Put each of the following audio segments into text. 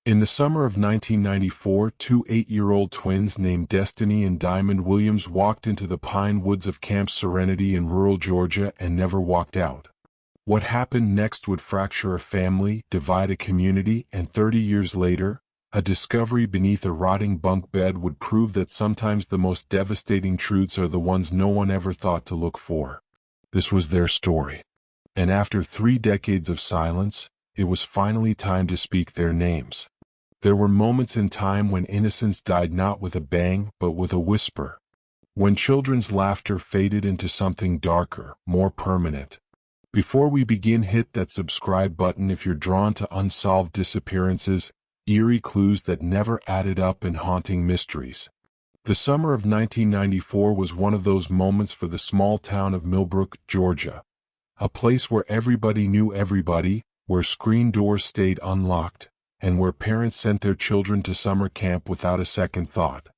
In the summer of 1994, two 8-year-old twins named Destiny and Diamond Williams walked into the pine woods of Camp Serenity in rural Georgia and never walked out. What happened next would fracture a family, divide a community, and 30 years later, a discovery beneath a rotting bunk bed would prove that sometimes the most devastating truths are the ones no one ever thought to look for. This was their story. And after 3 decades of silence, it was finally time to speak their names. There were moments in time when innocence died not with a bang, but with a whisper. When children's laughter faded into something darker, more permanent. Before we begin, hit that subscribe button if you're drawn to unsolved disappearances, eerie clues that never added up, and haunting mysteries. The summer of 1994 was one of those moments for the small town of Millbrook, Georgia. A place where everybody knew everybody, where screen doors stayed unlocked, and where parents sent their children to summer camp without a second thought.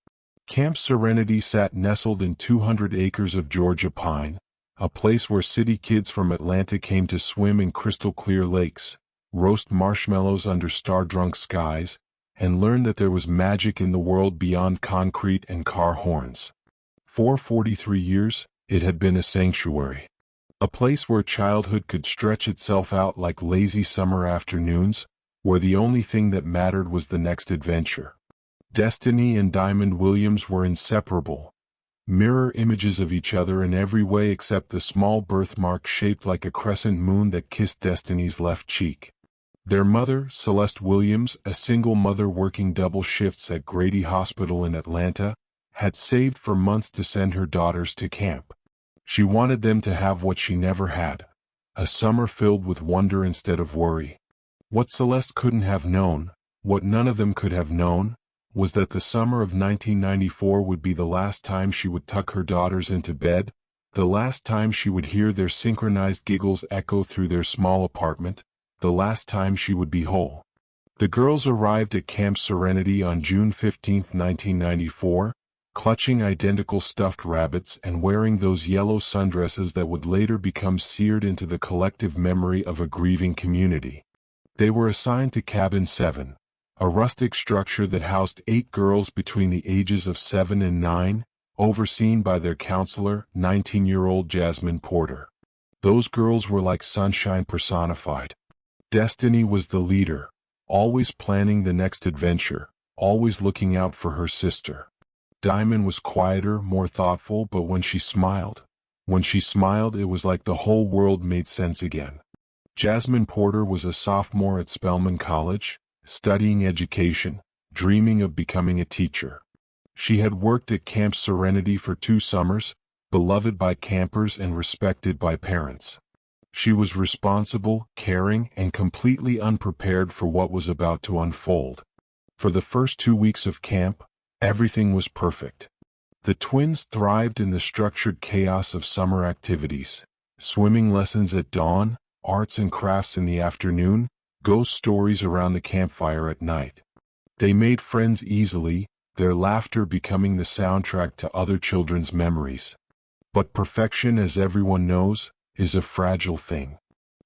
Camp Serenity sat nestled in 200 acres of Georgia pine, a place where city kids from Atlanta came to swim in crystal-clear lakes, roast marshmallows under star-drunk skies, and learn that there was magic in the world beyond concrete and car horns. For 43 years, it had been a sanctuary. A place where childhood could stretch itself out like lazy summer afternoons, where the only thing that mattered was the next adventure. Destiny and Diamond Williams were inseparable, mirror images of each other in every way except the small birthmark shaped like a crescent moon that kissed Destiny's left cheek. Their mother, Celeste Williams, a single mother working double shifts at Grady Hospital in Atlanta, had saved for months to send her daughters to camp. She wanted them to have what she never had, a summer filled with wonder instead of worry. What Celeste couldn't have known, what none of them could have known, was that the summer of 1994 would be the last time she would tuck her daughters into bed, the last time she would hear their synchronized giggles echo through their small apartment, the last time she would be whole. The girls arrived at Camp Serenity on June 15, 1994, clutching identical stuffed rabbits and wearing those yellow sundresses that would later become seared into the collective memory of a grieving community. They were assigned to Cabin 7, a rustic structure that housed 8 girls between the ages of 7 and 9, overseen by their counselor, 19-year-old Jasmine Porter. Those girls were like sunshine personified. Destiny was the leader, always planning the next adventure, always looking out for her sister. Diamond was quieter, more thoughtful, but when she smiled, it was like the whole world made sense again. Jasmine Porter was a sophomore at Spelman College, studying education, dreaming of becoming a teacher. She had worked at Camp Serenity for 2 summers, beloved by campers and respected by parents. She was responsible, caring, and completely unprepared for what was about to unfold. For the first 2 weeks of camp, everything was perfect. The twins thrived in the structured chaos of summer activities, swimming lessons at dawn, arts and crafts in the afternoon, ghost stories around the campfire at night. They made friends easily, their laughter becoming the soundtrack to other children's memories. But perfection, as everyone knows, is a fragile thing.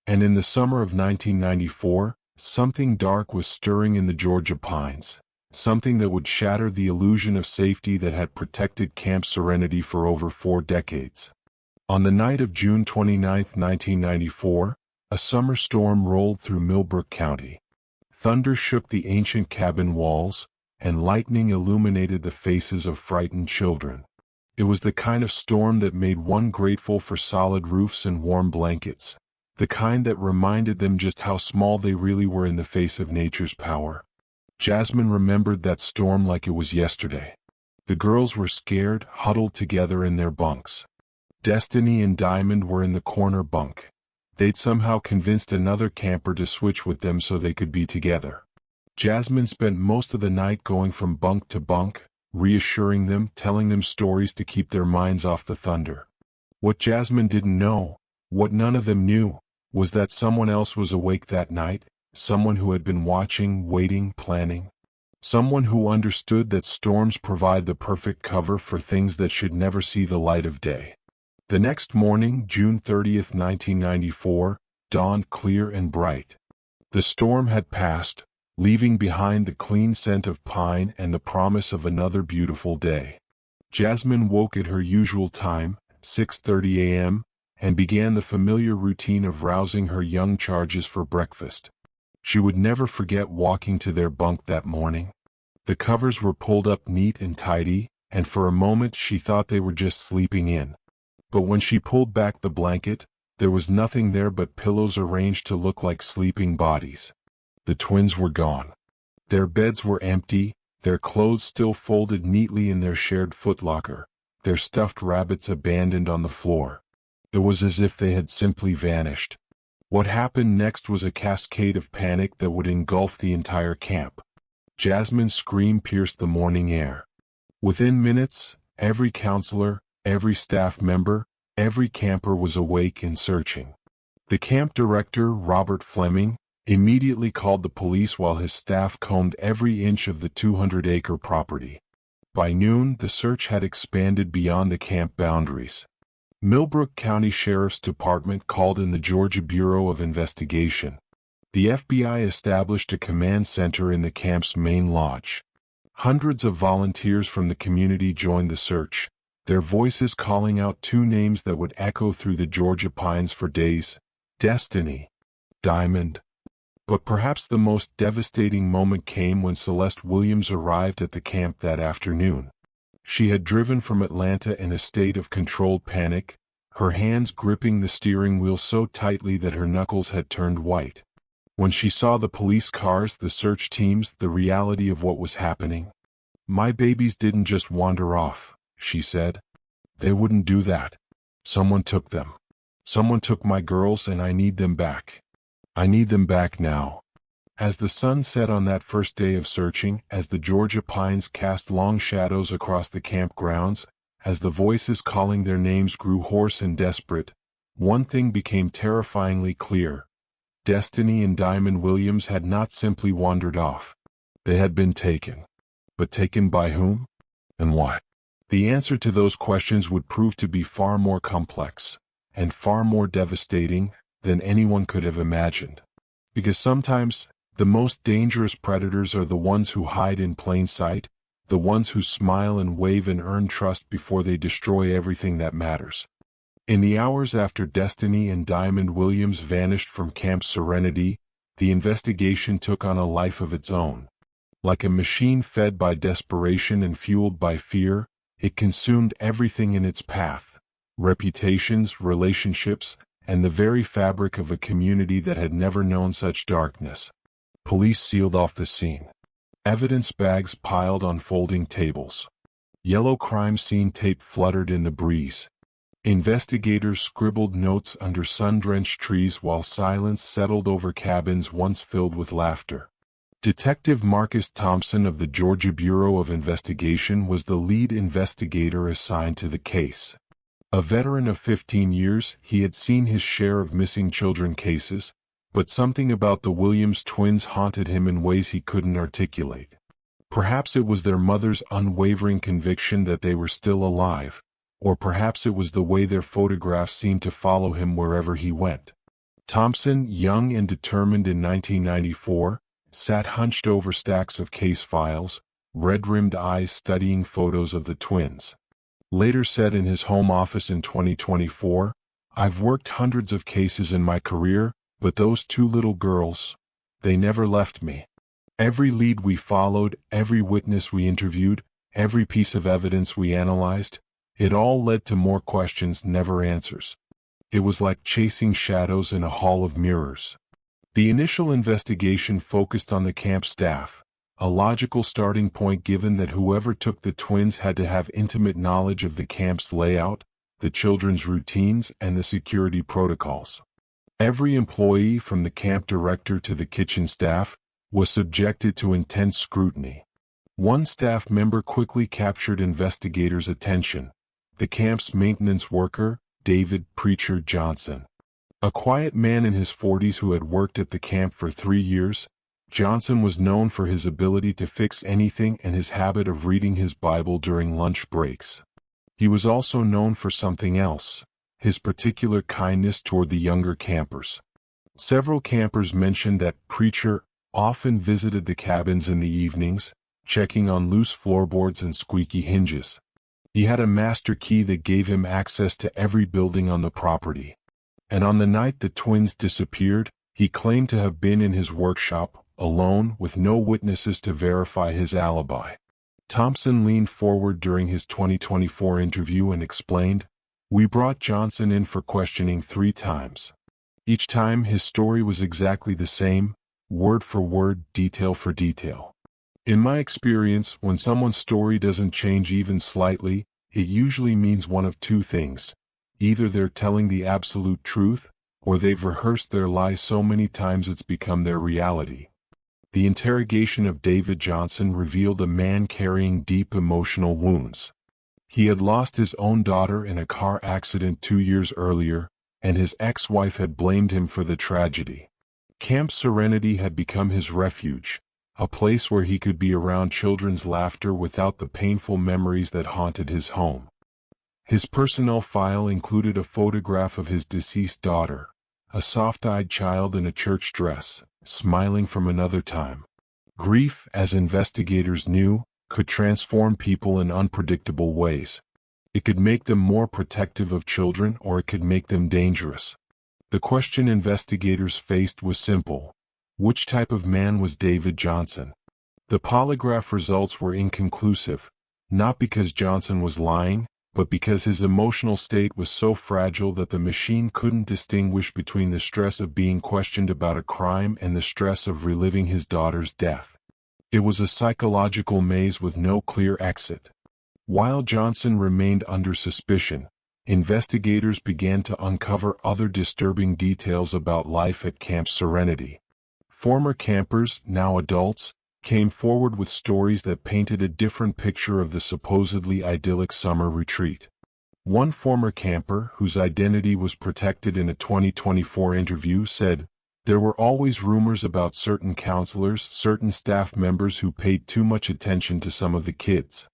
And in the summer of 1994, something dark was stirring in the Georgia pines, something that would shatter the illusion of safety that had protected Camp Serenity for over 4 decades. On the night of June 29, 1994, a summer storm rolled through Millbrook County. Thunder shook the ancient cabin walls, and lightning illuminated the faces of frightened children. It was the kind of storm that made one grateful for solid roofs and warm blankets, the kind that reminded them just how small they really were in the face of nature's power. Jasmine remembered that storm like it was yesterday. The girls were scared, huddled together in their bunks. Destiny and Diamond were in the corner bunk. They'd somehow convinced another camper to switch with them so they could be together. Jasmine spent most of the night going from bunk to bunk, reassuring them, telling them stories to keep their minds off the thunder. What Jasmine didn't know, what none of them knew, was that someone else was awake that night, someone who had been watching, waiting, planning. Someone who understood that storms provide the perfect cover for things that should never see the light of day. The next morning, June 30, 1994, dawned clear and bright. The storm had passed, leaving behind the clean scent of pine and the promise of another beautiful day. Jasmine woke at her usual time, 6:30 a.m., and began the familiar routine of rousing her young charges for breakfast. She would never forget walking to their bunk that morning. The covers were pulled up neat and tidy, and for a moment she thought they were just sleeping in. But when she pulled back the blanket, there was nothing there but pillows arranged to look like sleeping bodies. The twins were gone. Their beds were empty, their clothes still folded neatly in their shared footlocker, their stuffed rabbits abandoned on the floor. It was as if they had simply vanished. What happened next was a cascade of panic that would engulf the entire camp. Jasmine's scream pierced the morning air. Within minutes, every counselor, every staff member, every camper was awake and searching. The camp director, Robert Fleming, immediately called the police while his staff combed every inch of the 200-acre property. By noon, the search had expanded beyond the camp boundaries. Millbrook County Sheriff's Department called in the Georgia Bureau of Investigation. The FBI established a command center in the camp's main lodge. Hundreds of volunteers from the community joined the search, their voices calling out two names that would echo through the Georgia pines for days: Destiny, Diamond. But perhaps the most devastating moment came when Celeste Williams arrived at the camp that afternoon. She had driven from Atlanta in a state of controlled panic, her hands gripping the steering wheel so tightly that her knuckles had turned white. When she saw the police cars, the search teams, the reality of what was happening. "My babies didn't just wander off," she said. "They wouldn't do that. Someone took them. Someone took my girls and I need them back. I need them back now." As the sun set on that first day of searching, as the Georgia pines cast long shadows across the campgrounds, as the voices calling their names grew hoarse and desperate, one thing became terrifyingly clear. Destiny and Diamond Williams had not simply wandered off. They had been taken. But taken by whom? And why? The answer to those questions would prove to be far more complex, and far more devastating, than anyone could have imagined. Because sometimes, the most dangerous predators are the ones who hide in plain sight, the ones who smile and wave and earn trust before they destroy everything that matters. In the hours after Destiny and Diamond Williams vanished from Camp Serenity, the investigation took on a life of its own. Like a machine fed by desperation and fueled by fear, it consumed everything in its path: reputations, relationships, and the very fabric of a community that had never known such darkness. Police sealed off the scene. Evidence bags piled on folding tables. Yellow crime scene tape fluttered in the breeze. Investigators scribbled notes under sun-drenched trees while silence settled over cabins once filled with laughter. Detective Marcus Thompson of the Georgia Bureau of Investigation was the lead investigator assigned to the case. A veteran of 15 years, he had seen his share of missing children cases, but something about the Williams twins haunted him in ways he couldn't articulate. Perhaps it was their mother's unwavering conviction that they were still alive, or perhaps it was the way their photographs seemed to follow him wherever he went. Thompson, young and determined in 1994, sat hunched over stacks of case files, red-rimmed eyes studying photos of the twins. Later said in his home office in 2024, "I've worked hundreds of cases in my career, but those two little girls, they never left me. Every lead we followed, every witness we interviewed, every piece of evidence we analyzed, it all led to more questions, never answers. It was like chasing shadows in a hall of mirrors." The initial investigation focused on the camp staff, a logical starting point given that whoever took the twins had to have intimate knowledge of the camp's layout, the children's routines, and the security protocols. Every employee, from the camp director to the kitchen staff, was subjected to intense scrutiny. One staff member quickly captured investigators' attention: the camp's maintenance worker, David "Preacher" Johnson. A quiet man in his 40s who had worked at the camp for 3 years, Johnson was known for his ability to fix anything and his habit of reading his Bible during lunch breaks. He was also known for something else: his particular kindness toward the younger campers. Several campers mentioned that Preacher often visited the cabins in the evenings, checking on loose floorboards and squeaky hinges. He had a master key that gave him access to every building on the property. And on the night the twins disappeared, he claimed to have been in his workshop, alone, with no witnesses to verify his alibi. Thompson leaned forward during his 2024 interview and explained, "We brought Johnson in for questioning 3 times. Each time his story was exactly the same, word for word, detail for detail. In my experience, when someone's story doesn't change even slightly, it usually means one of 2 things. Either they're telling the absolute truth, or they've rehearsed their lies so many times it's become their reality." The interrogation of David Johnson revealed a man carrying deep emotional wounds. He had lost his own daughter in a car accident 2 years earlier, and his ex-wife had blamed him for the tragedy. Camp Serenity had become his refuge, a place where he could be around children's laughter without the painful memories that haunted his home. His personnel file included a photograph of his deceased daughter, a soft-eyed child in a church dress, smiling from another time. Grief, as investigators knew, could transform people in unpredictable ways. It could make them more protective of children, or it could make them dangerous. The question investigators faced was simple. Which type of man was David Johnson? The polygraph results were inconclusive, not because Johnson was lying, but because his emotional state was so fragile that the machine couldn't distinguish between the stress of being questioned about a crime and the stress of reliving his daughter's death. It was a psychological maze with no clear exit. While Johnson remained under suspicion, investigators began to uncover other disturbing details about life at Camp Serenity. Former campers, now adults, came forward with stories that painted a different picture of the supposedly idyllic summer retreat. One former camper, whose identity was protected in a 2024 interview, said, "There were always rumors about certain counselors, certain staff members who paid too much attention to some of the kids.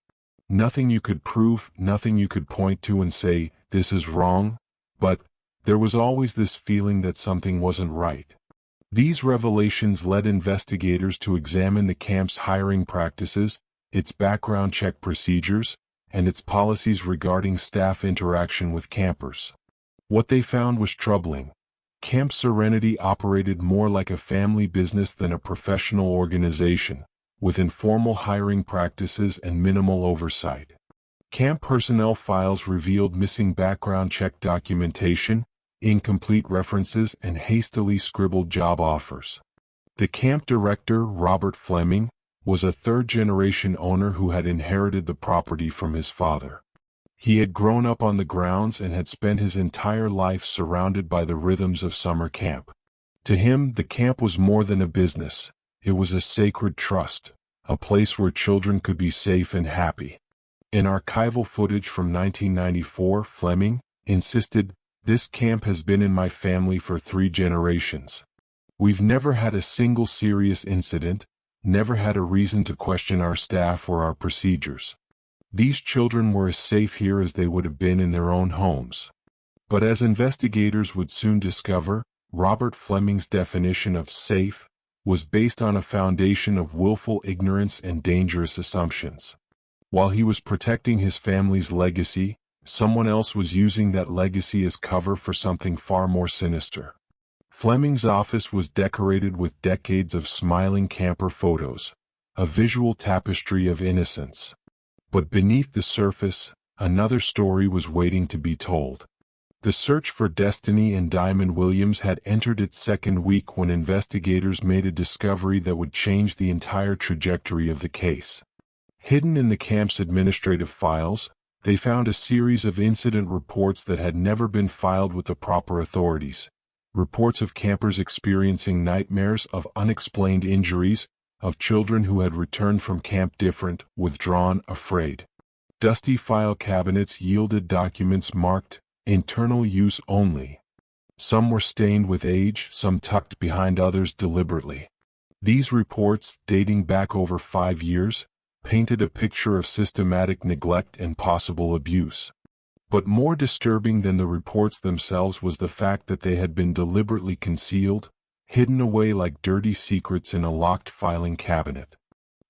Nothing you could prove, nothing you could point to and say, this is wrong, but there was always this feeling that something wasn't right." These revelations led investigators to examine the camp's hiring practices, its background check procedures, and its policies regarding staff interaction with campers. What they found was troubling. Camp Serenity operated more like a family business than a professional organization, with informal hiring practices and minimal oversight. Camp personnel files revealed missing background check documentation, incomplete references, and hastily scribbled job offers. The camp director, Robert Fleming, was a third-generation owner who had inherited the property from his father. He had grown up on the grounds and had spent his entire life surrounded by the rhythms of summer camp. To him, the camp was more than a business. It was a sacred trust, a place where children could be safe and happy. In archival footage from 1994, Fleming insisted, "This camp has been in my family for 3 generations. We've never had a single serious incident, never had a reason to question our staff or our procedures. These children were as safe here as they would have been in their own homes." But as investigators would soon discover, Robert Fleming's definition of safe was based on a foundation of willful ignorance and dangerous assumptions. While he was protecting his family's legacy, someone else was using that legacy as cover for something far more sinister. Fleming's office was decorated with decades of smiling camper photos, a visual tapestry of innocence. But beneath the surface, another story was waiting to be told. The search for Destiny and Diamond Williams had entered its 2nd week when investigators made a discovery that would change the entire trajectory of the case. Hidden in the camp's administrative files, they found a series of incident reports that had never been filed with the proper authorities. Reports of campers experiencing nightmares, of unexplained injuries, of children who had returned from camp different, withdrawn, afraid. Dusty file cabinets yielded documents marked, "Internal use only." Some were stained with age, some tucked behind others deliberately. These reports, dating back over 5 years, painted a picture of systematic neglect and possible abuse. But more disturbing than the reports themselves was the fact that they had been deliberately concealed, hidden away like dirty secrets in a locked filing cabinet.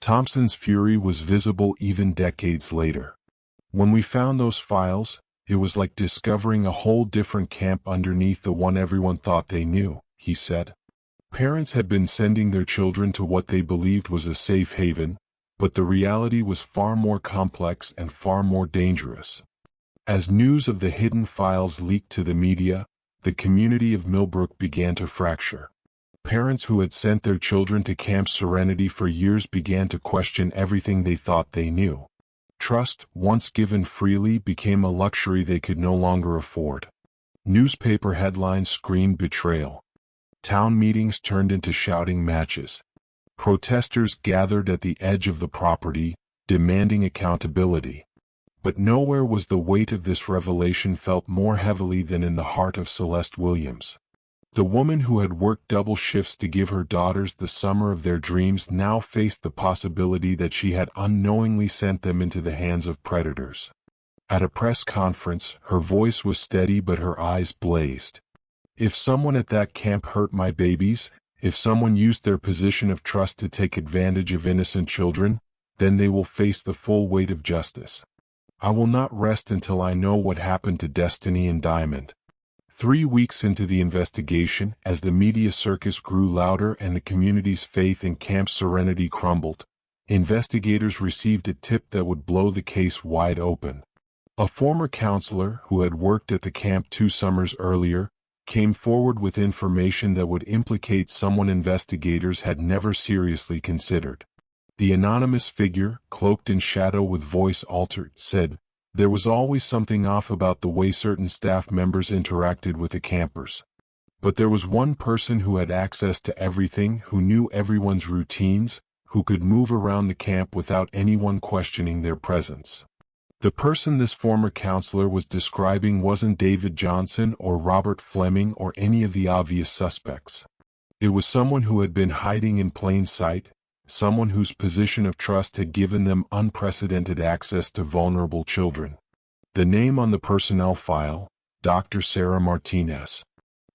Thompson's fury was visible even decades later. "When we found those files, it was like discovering a whole different camp underneath the one everyone thought they knew," he said. Parents had been sending their children to what they believed was a safe haven, but the reality was far more complex and far more dangerous. As news of the hidden files leaked to the media, the community of Millbrook began to fracture. Parents who had sent their children to Camp Serenity for years began to question everything they thought they knew. Trust, once given freely, became a luxury they could no longer afford. Newspaper headlines screamed betrayal. Town meetings turned into shouting matches. Protesters gathered at the edge of the property, demanding accountability. But nowhere was the weight of this revelation felt more heavily than in the heart of Celeste Williams. The woman who had worked double shifts to give her daughters the summer of their dreams now faced the possibility that she had unknowingly sent them into the hands of predators. At a press conference, her voice was steady but her eyes blazed. "If someone at that camp hurt my babies, if someone used their position of trust to take advantage of innocent children, then they will face the full weight of justice. I will not rest until I know what happened to Destiny and Diamond." 3 weeks into the investigation, as the media circus grew louder and the community's faith in Camp Serenity crumbled, investigators received a tip that would blow the case wide open. A former counselor who had worked at the camp 2 summers earlier came forward with information that would implicate someone investigators had never seriously considered. The anonymous figure, cloaked in shadow with voice altered, said, "There was always something off about the way certain staff members interacted with the campers. But there was one person who had access to everything, who knew everyone's routines, who could move around the camp without anyone questioning their presence." The person this former counselor was describing wasn't David Johnson or Robert Fleming or any of the obvious suspects. It was someone who had been hiding in plain sight, someone whose position of trust had given them unprecedented access to vulnerable children. The name on the personnel file, Dr. Sarah Martinez.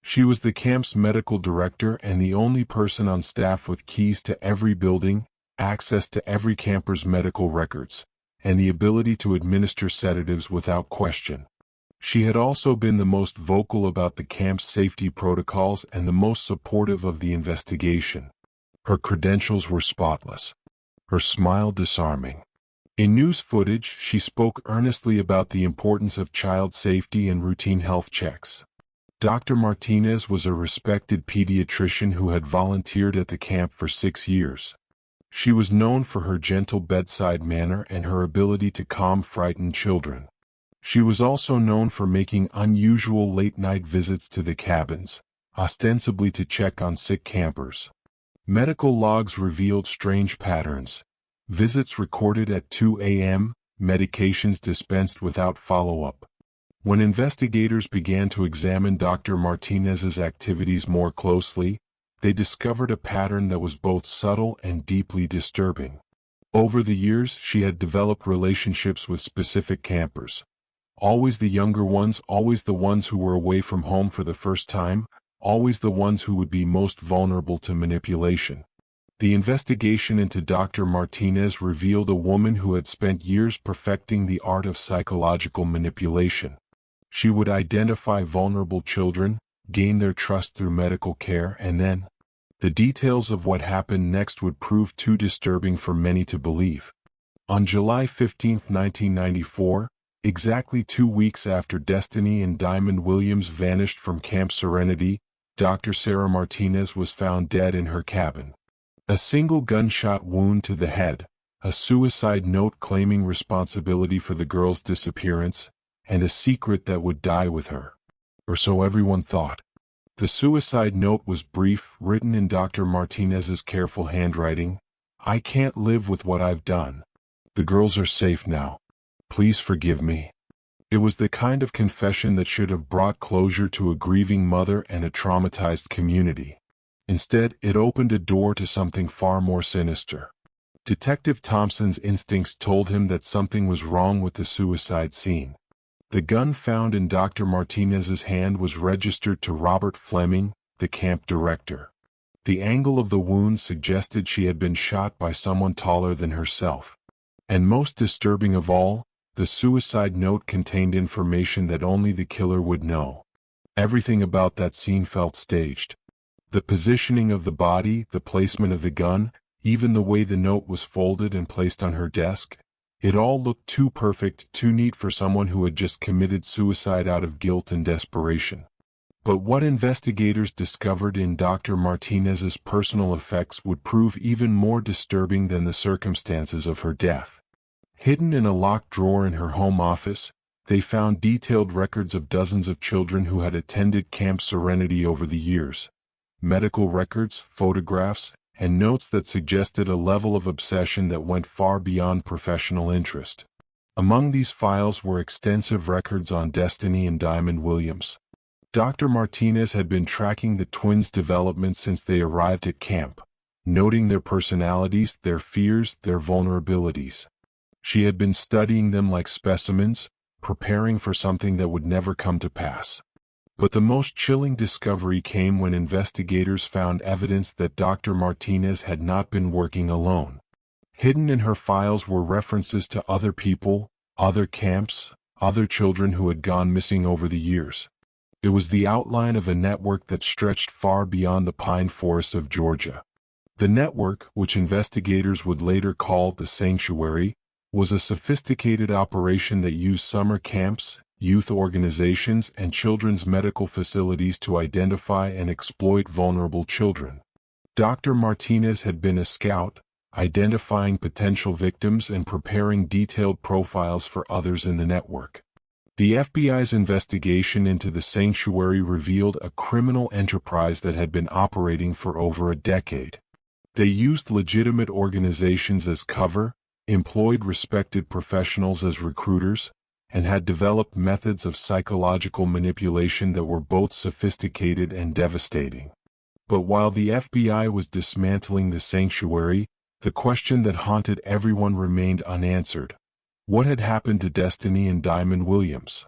She was the camp's medical director and the only person on staff with keys to every building, access to every camper's medical records, and the ability to administer sedatives without question. She had also been the most vocal about the camp's safety protocols and the most supportive of the investigation. Her credentials were spotless. Her smile disarming. In news footage, she spoke earnestly about the importance of child safety and routine health checks. Dr. Martinez was a respected pediatrician who had volunteered at the camp for 6 years. She was known for her gentle bedside manner and her ability to calm frightened children. She was also known for making unusual late-night visits to the cabins, ostensibly to check on sick campers. Medical logs revealed strange patterns. Visits recorded at 2 a.m., medications dispensed without follow-up. When investigators began to examine Dr. Martinez's activities more closely, they discovered a pattern that was both subtle and deeply disturbing. Over the years, she had developed relationships with specific campers. Always the younger ones, always the ones who were away from home for the first time, always the ones who would be most vulnerable to manipulation. The investigation into Dr. Martinez revealed a woman who had spent years perfecting the art of psychological manipulation. She would identify vulnerable children, gain their trust through medical care, and then, the details of what happened next would prove too disturbing for many to believe. On July 15, 1994, exactly 2 weeks after Destiny and Diamond Williams vanished from Camp Serenity, Dr. Sarah Martinez was found dead in her cabin. A single gunshot wound to the head, a suicide note claiming responsibility for the girl's disappearance, and a secret that would die with her. Or so everyone thought. The suicide note was brief, written in Dr. Martinez's careful handwriting. "I can't live with what I've done. The girls are safe now. Please forgive me." It was the kind of confession that should have brought closure to a grieving mother and a traumatized community. Instead, it opened a door to something far more sinister. Detective Thompson's instincts told him that something was wrong with the suicide scene. The gun found in Dr. Martinez's hand was registered to Robert Fleming, the camp director. The angle of the wound suggested she had been shot by someone taller than herself. And most disturbing of all, the suicide note contained information that only the killer would know. Everything about that scene felt staged. The positioning of the body, the placement of the gun, even the way the note was folded and placed on her desk, it all looked too perfect, too neat for someone who had just committed suicide out of guilt and desperation. But what investigators discovered in Dr. Martinez's personal effects would prove even more disturbing than the circumstances of her death. Hidden in a locked drawer in her home office, they found detailed records of dozens of children who had attended Camp Serenity over the years. Medical records, photographs, and notes that suggested a level of obsession that went far beyond professional interest. Among these files were extensive records on Destiny and Diamond Williams. Dr. Martinez had been tracking the twins' development since they arrived at camp, noting their personalities, their fears, their vulnerabilities. She had been studying them like specimens, preparing for something that would never come to pass. But the most chilling discovery came when investigators found evidence that Dr. Martinez had not been working alone. Hidden in her files were references to other people, other camps, other children who had gone missing over the years. It was the outline of a network that stretched far beyond the pine forests of Georgia. The network, which investigators would later call the Sanctuary, was a sophisticated operation that used summer camps, youth organizations, and children's medical facilities to identify and exploit vulnerable children. Dr. Martinez had been a scout, identifying potential victims and preparing detailed profiles for others in the network. The FBI's investigation into the Sanctuary revealed a criminal enterprise that had been operating for over a decade. They used legitimate organizations as cover, employed respected professionals as recruiters, and had developed methods of psychological manipulation that were both sophisticated and devastating. But while the FBI was dismantling the Sanctuary, the question that haunted everyone remained unanswered. What had happened to Destiny and Diamond Williams?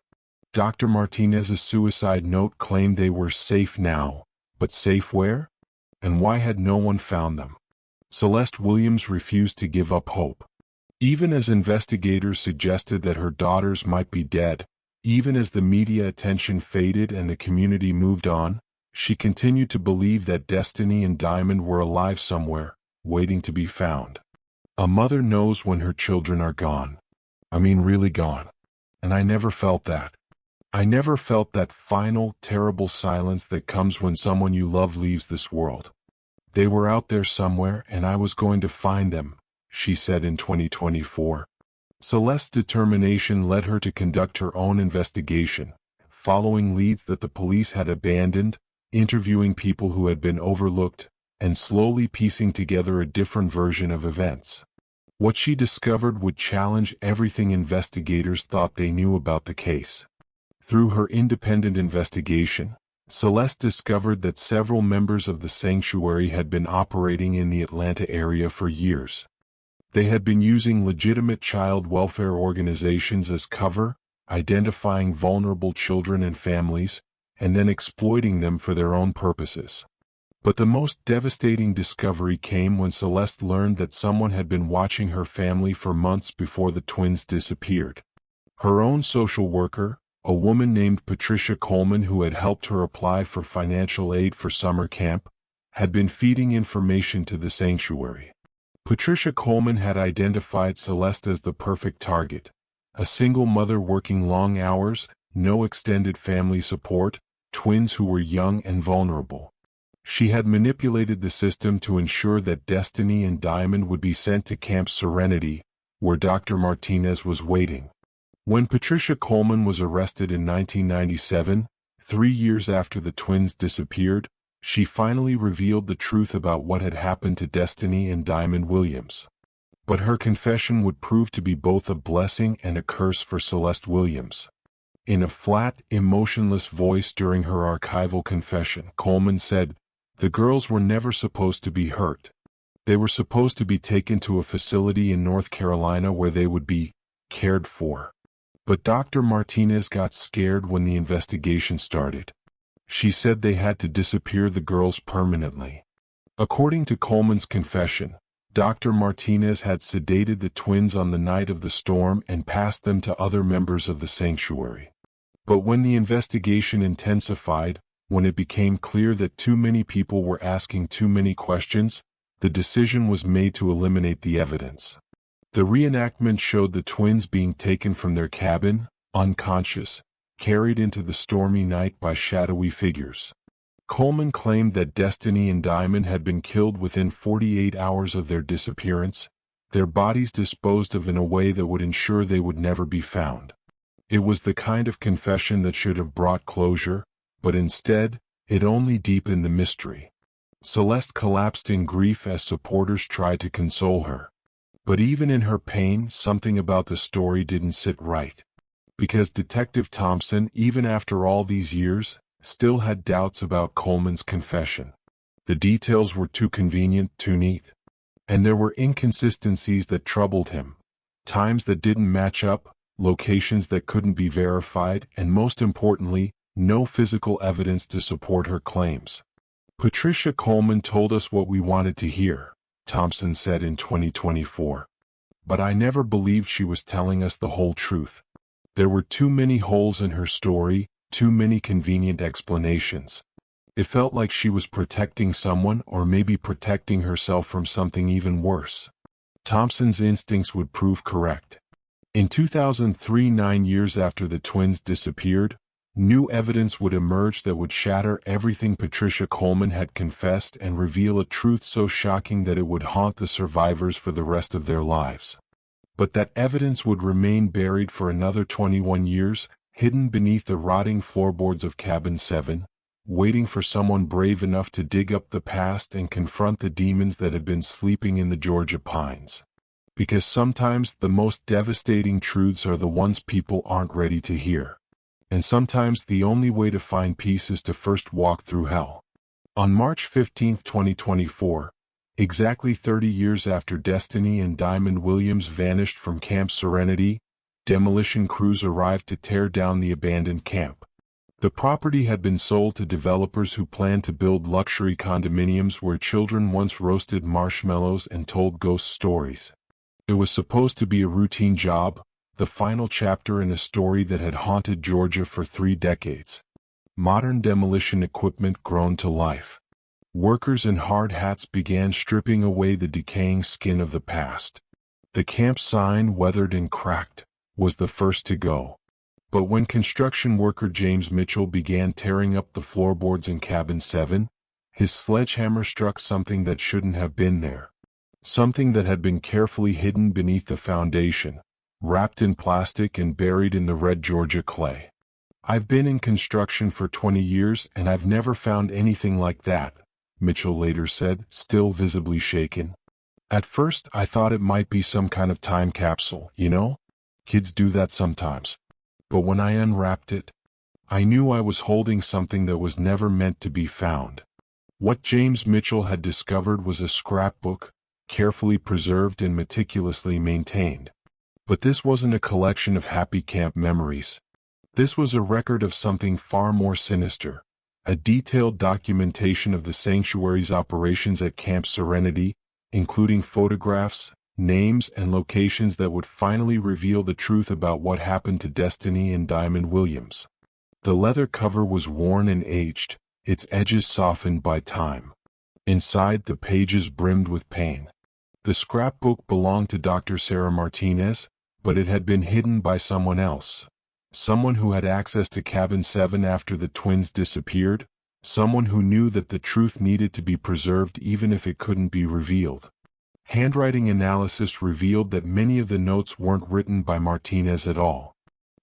Dr. Martinez's suicide note claimed they were safe now, but safe where? And why had no one found them? Celeste Williams refused to give up hope. Even as investigators suggested that her daughters might be dead, even as the media attention faded and the community moved on, she continued to believe that Destiny and Diamond were alive somewhere, waiting to be found. A mother knows when her children are gone. I mean really gone. And I never felt that. I never felt that final, terrible silence that comes when someone you love leaves this world. They were out there somewhere and I was going to find them, she said in 2024. Celeste's determination led her to conduct her own investigation, following leads that the police had abandoned, interviewing people who had been overlooked, and slowly piecing together a different version of events. What she discovered would challenge everything investigators thought they knew about the case. Through her independent investigation, Celeste discovered that several members of the Sanctuary had been operating in the Atlanta area for years. They had been using legitimate child welfare organizations as cover, identifying vulnerable children and families, and then exploiting them for their own purposes. But the most devastating discovery came when Celeste learned that someone had been watching her family for months before the twins disappeared. Her own social worker, a woman named Patricia Coleman who had helped her apply for financial aid for summer camp, had been feeding information to the Sanctuary. Patricia Coleman had identified Celeste as the perfect target. A single mother working long hours, no extended family support, twins who were young and vulnerable. She had manipulated the system to ensure that Destiny and Diamond would be sent to Camp Serenity, where Dr. Martinez was waiting. When Patricia Coleman was arrested in 1997, 3 years after the twins disappeared, she finally revealed the truth about what had happened to Destiny and Diamond Williams. But her confession would prove to be both a blessing and a curse for Celeste Williams. In a flat, emotionless voice during her archival confession, Coleman said, "The girls were never supposed to be hurt. They were supposed to be taken to a facility in North Carolina where they would be cared for. But Dr. Martinez got scared when the investigation started. She said they had to disappear the girls permanently. According to Coleman's confession, Dr. Martinez had sedated the twins on the night of the storm and passed them to other members of the sanctuary. But when the investigation intensified, when it became clear that too many people were asking too many questions, the decision was made to eliminate the evidence. The reenactment showed the twins being taken from their cabin, unconscious, carried into the stormy night by shadowy figures. Coleman claimed that Destiny and Diamond had been killed within 48 hours of their disappearance, their bodies disposed of in a way that would ensure they would never be found. It was the kind of confession that should have brought closure, but instead, it only deepened the mystery. Celeste collapsed in grief as supporters tried to console her. But even in her pain, something about the story didn't sit right. Because Detective Thompson, even after all these years, still had doubts about Coleman's confession. The details were too convenient, too neat. And there were inconsistencies that troubled him. Times that didn't match up, locations that couldn't be verified, and most importantly, no physical evidence to support her claims. Patricia Coleman told us what we wanted to hear, Thompson said in 2024. But I never believed she was telling us the whole truth. There were too many holes in her story, too many convenient explanations. It felt like she was protecting someone or maybe protecting herself from something even worse. Thompson's instincts would prove correct. In 2003, 9 years after the twins disappeared, new evidence would emerge that would shatter everything Patricia Coleman had confessed and reveal a truth so shocking that it would haunt the survivors for the rest of their lives. But that evidence would remain buried for another 21 years, hidden beneath the rotting floorboards of Cabin 7, waiting for someone brave enough to dig up the past and confront the demons that had been sleeping in the Georgia pines. Because sometimes the most devastating truths are the ones people aren't ready to hear. And sometimes the only way to find peace is to first walk through hell. On March 15, 2024, exactly 30 years after Destiny and Diamond Williams vanished from Camp Serenity, demolition crews arrived to tear down the abandoned camp. The property had been sold to developers who planned to build luxury condominiums where children once roasted marshmallows and told ghost stories. It was supposed to be a routine job, the final chapter in a story that had haunted Georgia for 3 decades. Modern demolition equipment grown to life. Workers in hard hats began stripping away the decaying skin of the past. The camp sign, weathered and cracked, was the first to go. But when construction worker James Mitchell began tearing up the floorboards in Cabin 7, his sledgehammer struck something that shouldn't have been there. Something that had been carefully hidden beneath the foundation, wrapped in plastic and buried in the red Georgia clay. I've been in construction for 20 years and I've never found anything like that, Mitchell later said, still visibly shaken. At first I thought it might be some kind of time capsule, you know? Kids do that sometimes. But when I unwrapped it, I knew I was holding something that was never meant to be found. What James Mitchell had discovered was a scrapbook, carefully preserved and meticulously maintained. But this wasn't a collection of happy camp memories. This was a record of something far more sinister, a detailed documentation of the sanctuary's operations at Camp Serenity, including photographs, names, and locations that would finally reveal the truth about what happened to Destiny and Diamond Williams. The leather cover was worn and aged, its edges softened by time. Inside, the pages brimmed with pain. The scrapbook belonged to Dr. Sarah Martinez, but it had been hidden by someone else. Someone who had access to Cabin 7 after the twins disappeared, someone who knew that the truth needed to be preserved even if it couldn't be revealed. Handwriting analysis revealed that many of the notes weren't written by Martinez at all.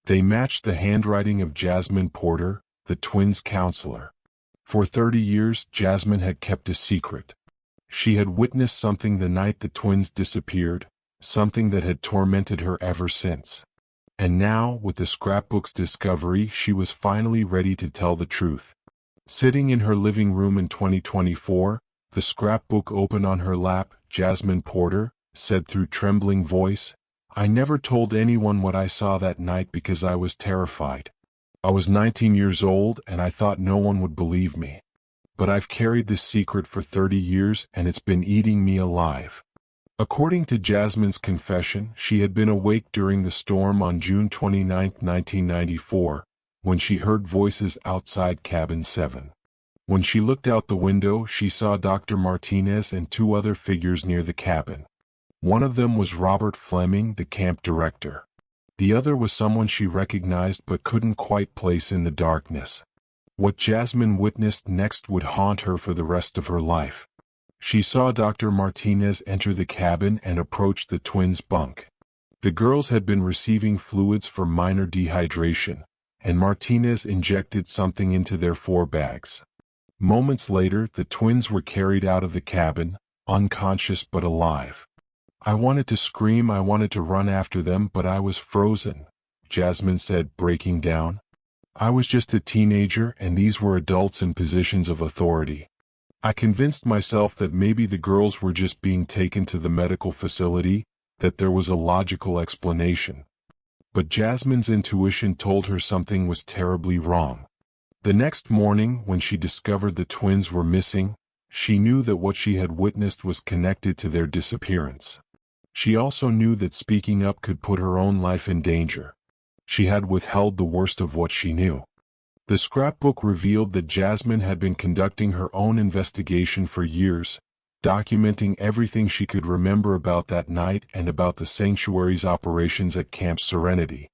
They matched the handwriting of Jasmine Porter, the twins' counselor. For 30 years, Jasmine had kept a secret. She had witnessed something the night the twins disappeared, something that had tormented her ever since. And now, with the scrapbook's discovery, she was finally ready to tell the truth. Sitting in her living room in 2024, the scrapbook open on her lap, Jasmine Porter said through trembling voice, "I never told anyone what I saw that night because I was terrified. I was 19 years old and I thought no one would believe me. but I've carried this secret for 30 years and it's been eating me alive. According to Jasmine's confession, she had been awake during the storm on June 29, 1994, when she heard voices outside cabin 7. When she looked out the window, she saw Dr. Martinez and two other figures near the cabin. One of them was Robert Fleming, the camp director. The other was someone she recognized but couldn't quite place in the darkness. What Jasmine witnessed next would haunt her for the rest of her life. She saw Dr. Martinez enter the cabin and approach the twins' bunk. The girls had been receiving fluids for minor dehydration, and Martinez injected something into their 4 bags. Moments later, the twins were carried out of the cabin, unconscious but alive. I wanted to scream, I wanted to run after them, but I was frozen, Jasmine said, breaking down. I was just a teenager and these were adults in positions of authority. I convinced myself that maybe the girls were just being taken to the medical facility, that there was a logical explanation. But Jasmine's intuition told her something was terribly wrong. The next morning, when she discovered the twins were missing, she knew that what she had witnessed was connected to their disappearance. She also knew that speaking up could put her own life in danger. She had withheld the worst of what she knew. The scrapbook revealed that Jasmine had been conducting her own investigation for years, documenting everything she could remember about that night and about the sanctuary's operations at Camp Serenity.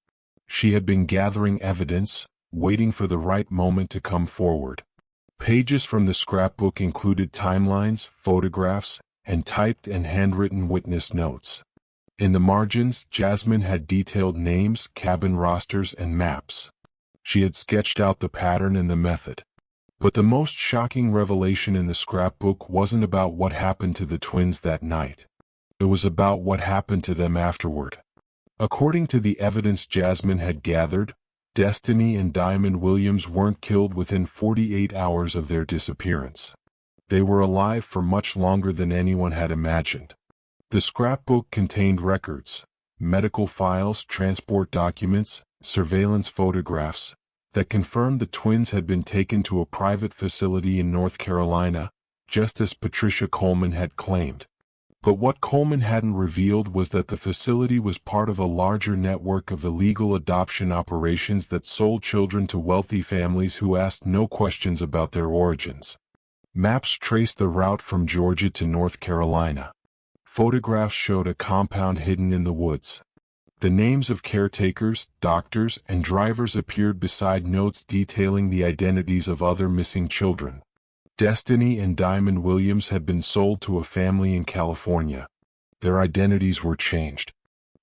She had been gathering evidence, waiting for the right moment to come forward. Pages from the scrapbook included timelines, photographs, and typed and handwritten witness notes. In the margins, Jasmine had detailed names, cabin rosters, and maps. She had sketched out the pattern and the method. But the most shocking revelation in the scrapbook wasn't about what happened to the twins that night. It was about what happened to them afterward. According to the evidence Jasmine had gathered, Destiny and Diamond Williams weren't killed within 48 hours of their disappearance. They were alive for much longer than anyone had imagined. The scrapbook contained records, medical files, transport documents, surveillance photographs, that confirmed the twins had been taken to a private facility in North Carolina, just as Patricia Coleman had claimed. But what Coleman hadn't revealed was that the facility was part of a larger network of illegal adoption operations that sold children to wealthy families who asked no questions about their origins. Maps traced the route from Georgia to North Carolina. Photographs showed a compound hidden in the woods. The names of caretakers, doctors, and drivers appeared beside notes detailing the identities of other missing children. Destiny and Diamond Williams had been sold to a family in California. Their identities were changed.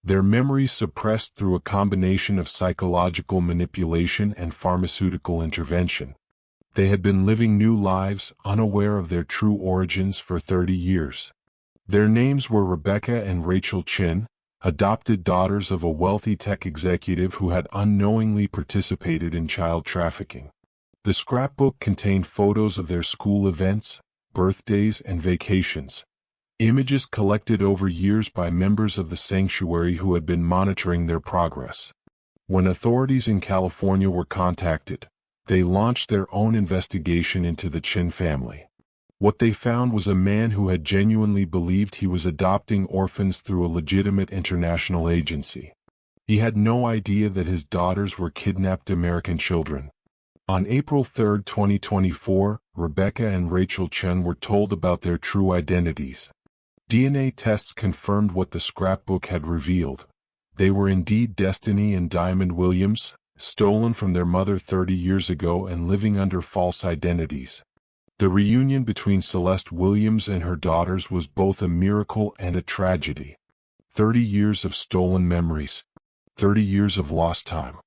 Their memories suppressed through a combination of psychological manipulation and pharmaceutical intervention. They had been living new lives, unaware of their true origins, for 30 years. Their names were Rebecca and Rachel Chin, adopted daughters of a wealthy tech executive who had unknowingly participated in child trafficking. The scrapbook contained photos of their school events, birthdays, and vacations, images collected over years by members of the sanctuary who had been monitoring their progress. When authorities in California were contacted, they launched their own investigation into the Chin family. What they found was a man who had genuinely believed he was adopting orphans through a legitimate international agency. He had no idea that his daughters were kidnapped American children. On April 3, 2024, Rebecca and Rachel Chen were told about their true identities. DNA tests confirmed what the scrapbook had revealed. They were indeed Destiny and Diamond Williams, stolen from their mother 30 years ago and living under false identities. The reunion between Celeste Williams and her daughters was both a miracle and a tragedy. 30 years of stolen memories. 30 years of lost time.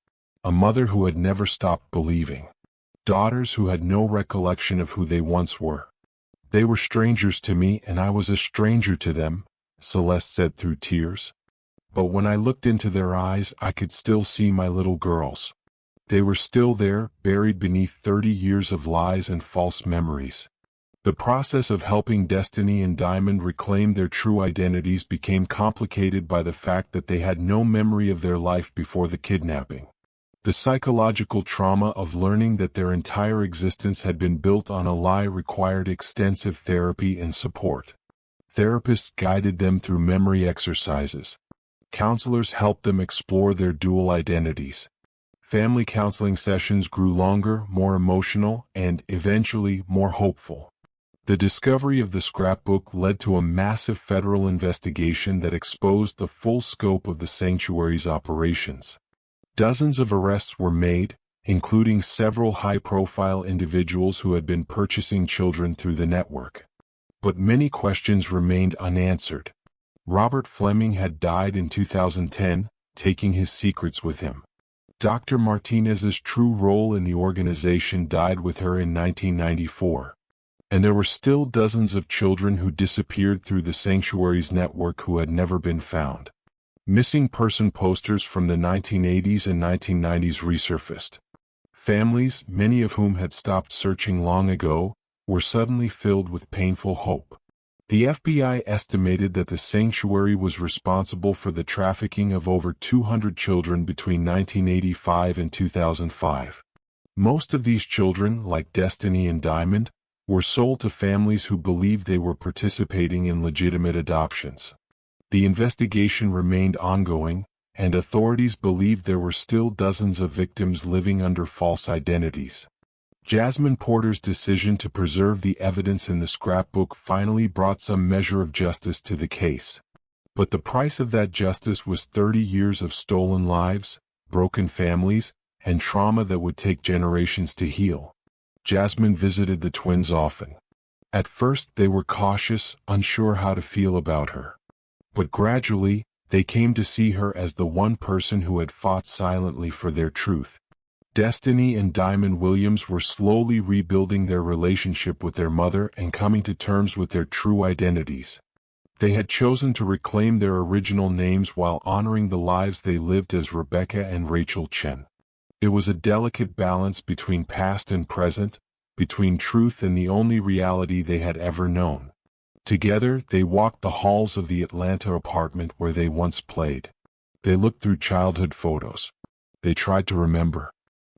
A mother who had never stopped believing. Daughters who had no recollection of who they once were. They were strangers to me and I was a stranger to them, Celeste said through tears. But when I looked into their eyes, I could still see my little girls. They were still there, buried beneath 30 years of lies and false memories. The process of helping Destiny and Diamond reclaim their true identities became complicated by the fact that they had no memory of their life before the kidnapping. The psychological trauma of learning that their entire existence had been built on a lie required extensive therapy and support. Therapists guided them through memory exercises. Counselors helped them explore their dual identities. Family counseling sessions grew longer, more emotional, and, eventually, more hopeful. The discovery of the scrapbook led to a massive federal investigation that exposed the full scope of the sanctuary's operations. Dozens of arrests were made, including several high-profile individuals who had been purchasing children through the network. But many questions remained unanswered. Robert Fleming had died in 2010, taking his secrets with him. Dr. Martinez's true role in the organization died with her in 1994. And there were still dozens of children who disappeared through the sanctuary's network who had never been found. Missing person posters from the 1980s and 1990s resurfaced. Families, many of whom had stopped searching long ago, were suddenly filled with painful hope. The FBI estimated that the sanctuary was responsible for the trafficking of over 200 children between 1985 and 2005. Most of these children, like Destiny and Diamond, were sold to families who believed they were participating in legitimate adoptions. The investigation remained ongoing, and authorities believed there were still dozens of victims living under false identities. Jasmine Porter's decision to preserve the evidence in the scrapbook finally brought some measure of justice to the case. But the price of that justice was 30 years of stolen lives, broken families, and trauma that would take generations to heal. Jasmine visited the twins often. At first they were cautious, unsure how to feel about her. But gradually, they came to see her as the one person who had fought silently for their truth. Destiny and Diamond Williams were slowly rebuilding their relationship with their mother and coming to terms with their true identities. They had chosen to reclaim their original names while honoring the lives they lived as Rebecca and Rachel Chen. It was a delicate balance between past and present, between truth and the only reality they had ever known. Together, they walked the halls of the Atlanta apartment where they once played. They looked through childhood photos. They tried to remember.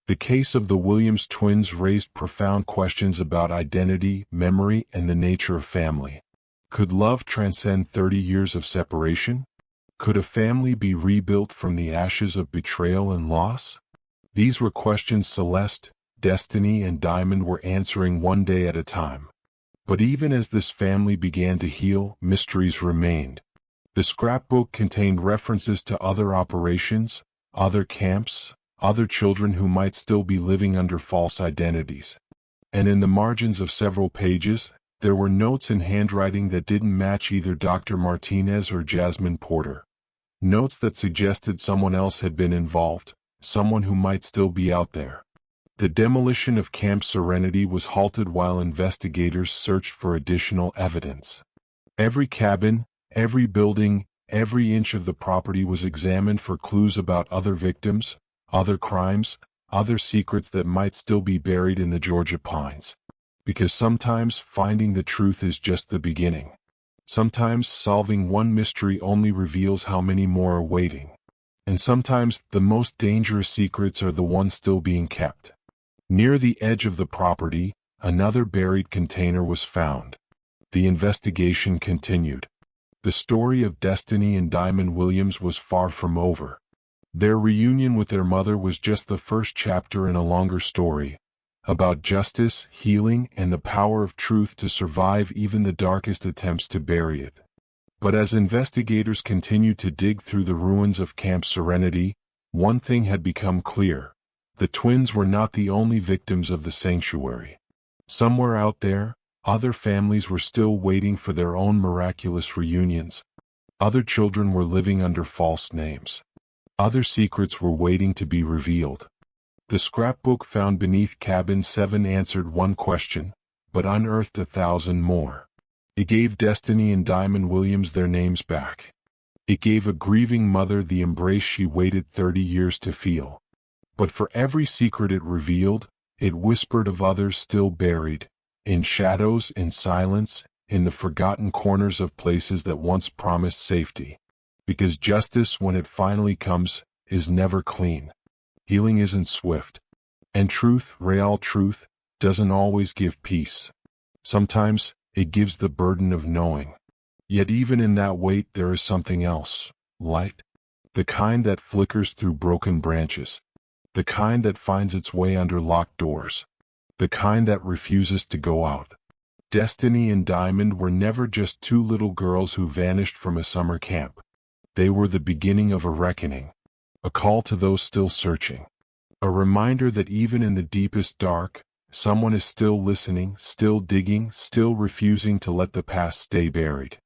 The case of the Williams twins raised profound questions about identity, memory, and the nature of family. Could love transcend 30 years of separation? Could a family be rebuilt from the ashes of betrayal and loss? These were questions Celeste, Destiny, and Diamond were answering one day at a time. But even as this family began to heal, mysteries remained. The scrapbook contained references to other operations, other camps, other children who might still be living under false identities. And in the margins of several pages, there were notes in handwriting that didn't match either Dr. Martinez or Jasmine Porter. Notes that suggested someone else had been involved, someone who might still be out there. The demolition of Camp Serenity was halted while investigators searched for additional evidence. Every cabin, every building, every inch of the property was examined for clues about other victims, other crimes, other secrets that might still be buried in the Georgia pines. Because sometimes finding the truth is just the beginning. Sometimes solving one mystery only reveals how many more are waiting. And sometimes the most dangerous secrets are the ones still being kept. Near the edge of the property, another buried container was found. The investigation continued. The story of Destiny and Diamond Williams was far from over. Their reunion with their mother was just the first chapter in a longer story, about justice, healing, and the power of truth to survive even the darkest attempts to bury it. But as investigators continued to dig through the ruins of Camp Serenity, one thing had become clear. The twins were not the only victims of the sanctuary. Somewhere out there, other families were still waiting for their own miraculous reunions. Other children were living under false names. Other secrets were waiting to be revealed. The scrapbook found beneath Cabin 7 answered one question, but unearthed 1,000 more. It gave Destiny and Diamond Williams their names back. It gave a grieving mother the embrace she waited 30 years to feel. But for every secret it revealed, it whispered of others still buried, in shadows, in silence, in the forgotten corners of places that once promised safety. Because justice, when it finally comes, is never clean. Healing isn't swift. And truth, real truth, doesn't always give peace. Sometimes, it gives the burden of knowing. Yet even in that weight there is something else. Light. The kind that flickers through broken branches. The kind that finds its way under locked doors. The kind that refuses to go out. Destiny and Diamond were never just two little girls who vanished from a summer camp. They were the beginning of a reckoning. A call to those still searching. A reminder that even in the deepest dark, someone is still listening, still digging, still refusing to let the past stay buried.